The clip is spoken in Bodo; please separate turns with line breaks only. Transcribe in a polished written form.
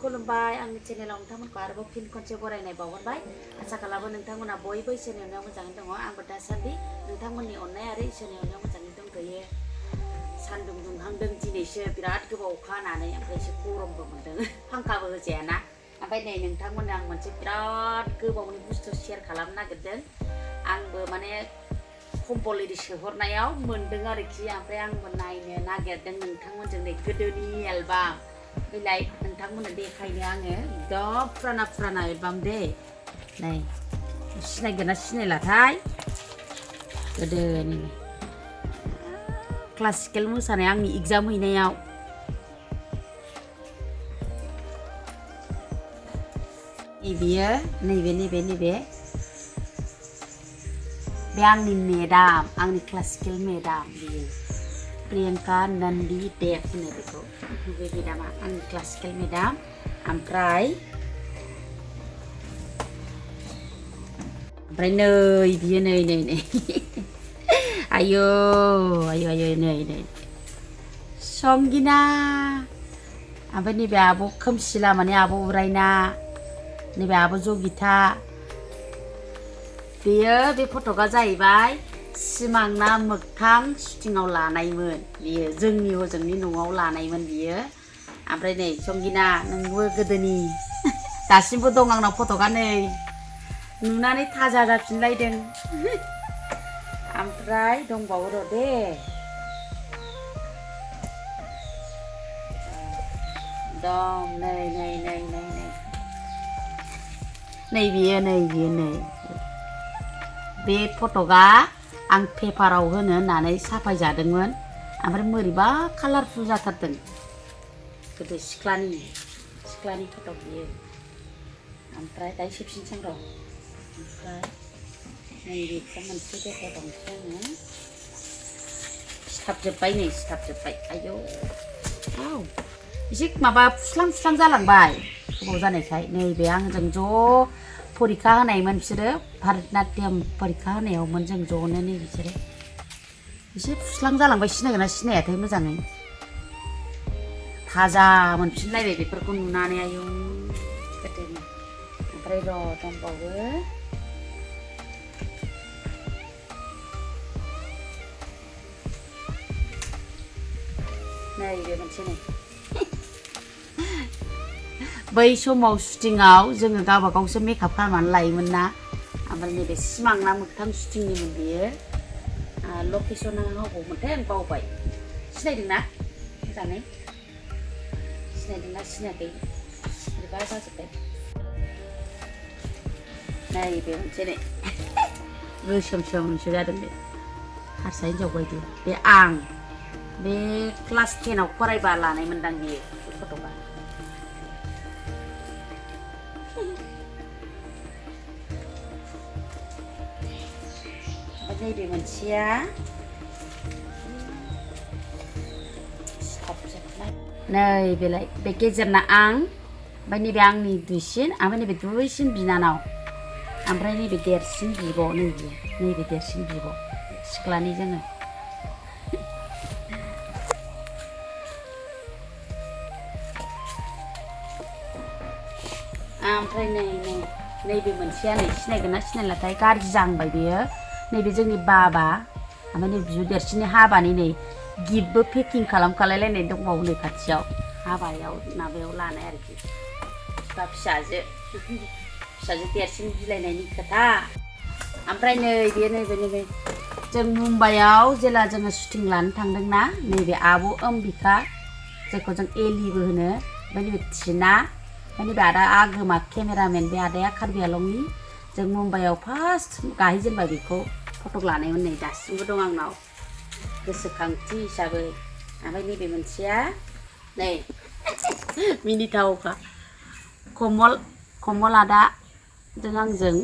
खुलुमबाय आंनि चेनेलाव नोंथांमोनखौ आरोबाव फिन खनसे बरायनाय बावहरबाय आसा खालामो नोंथांमोना बयबो इसोरनि अननायाव मोजाङै दङ आंबो दासान्दि नोंथांमोननि अननाय आरो इसोरनि अननायाव मोजाङै दंथ'यो सान्दुं दुंहांदों दिनैसो बिराद गोबाव अखा हानानै ओमफ्राय एसे गरमबो मोनदों फांखाबो होजायाना ओमफ्राय नै नोंथांमोननो आं मोनसे बिराद गोबावनि बुस्थु शेयार खालामनो नागिरदों आंबो माने कम्बल इरि सोहरनायाव मोनदों आरोखि ओमफ्राय आंबो नायनो नागिरदों नोंथांमोनजों नै गोदोनि एलबाम बिलाइ नोंथांमोननो देखायनो आङो एकदम फुराना फुराना एलबाम दे नै सिनायगोन ना सिनायलाथाय गोदोनि क्लासिकेल मोसानाय आंनि एग्जाम हैनायाव बियो नैबे बे आंनि मेडाम आंनि क्लासिकेल मेडाम बियो प्रियंका नन्दी देव होनो बेखौ बे मेडामा आंनि क्लासिकेल मेडाम ओमफ्राय नै बियो नै आयौ नै संगिना ओमफ्राय नैबे आब' खोमसिला माने आब' उरायना नैबे आब' जगिता बेयो बे फट'आ जाहैबाय सिमांना मोगथां शुटिंआव लानायमोन बियो जोंनि हजोंनि न'आव लानायमोन बियो ओमफ्राय नै संगिना नोंबो गोदोनि दासिमबो दं आंनाव फट'आ नै नुनानै थाजा जाफिनलायदों ओमफ्राय दंबावो र' दे दं नै बियो बे फट'आ आं पेपाराव होनो होननानै साफायजादोंमोन ओमफ्राय बोरैबा कालारफुल जाथारदों गोदो सिख्लानि फट' बियो ओमफ्राय दायो सेबफिनसै र' ओमफ्राय नैबेखौ मोनसे देखायबावनोसै आङो सिथाबजोब्बाय आयौ एसे माबा फुस्लां जालांबाय गोबाव जानायखाय नैबे आंजों ज' परिखा होनायमोन बिसोरो भारतनाट्यम परिखा होनायावमोन जों ज'नो नै बिसोरो एसे फुस्लां जालांबाय सिनायगोन ना सिनायाथाय मोजाङै थाजा मोनफिनलायबाय बेफोरखौ नुनानै आयौ गोदोनि ओमफ्राय र' दंबावो नै बे मोनसे नै बै समाव शुटिंआव जोङो गावबा गावसो मेकआप खालामनानै लायोमोन ना ओमफ्राय नैबे सिमांना मोगथां शुटिंनिमोन बेयो लकेसना बबावमोनथाय आं बावबाय सिनायदोंना मोजाङै सिनायदोंना सिनायाखै बोरैबा जाजोब्बाय नै बे मोनसे नै गोसोमसो जादों बे हारसा हिन्जाव बायदि बे आं बे क्लास 10आव फरायबा लानायमोनदां बियो बे फट'आ नैबे मोनसेया नै बेलाय बे गेजेरना आं ओमफ्राय नैबे आंनि दुइसिन ओमफ्राय नैबे दुइसिन बिनानाव ओमफ्राय नैबे देरसिन बिब' नैबे देरसिन बिब' सिख्लानि जोङो ओमफ्राय नैबे मोनसेया नै सिनायगोन ना सिनायलाथाय गाज्रि जाहांबाय बेयो नैबे जोंनि बाबा ओमफ्राय नै बिब' देरसिननि हाबानि नै गिफ्टबो पेकिं खालामखालायलायनाय दंबावो नै खाथियाव हाबायाव माबायाव लानाय आरोखि बा फिसाजो देरसिन बिलाइनायनि खोथा ओमफ्राय नैबे जों मुम्बाइआव जेला जोङो शुटिं लानो थांदोंना नैबे आब' अम्बिका जायखौ जों एलिबो होनो ओमफ्राय नैबे थिना ओमफ्राय नैबे आदा आगोमा केमेरामेन बे आदाया कार्बि आलंनि जों मुम्बाइआव फार्स्ट गाहैजेनबाय बेखौ फट' लानायमोन नै दासिमबो दं आंनाव गोसोखांथि हिसाबै ओमफ्राय नैबे मोनसेया नै मिनिथावखा कमल आदा जों आंजों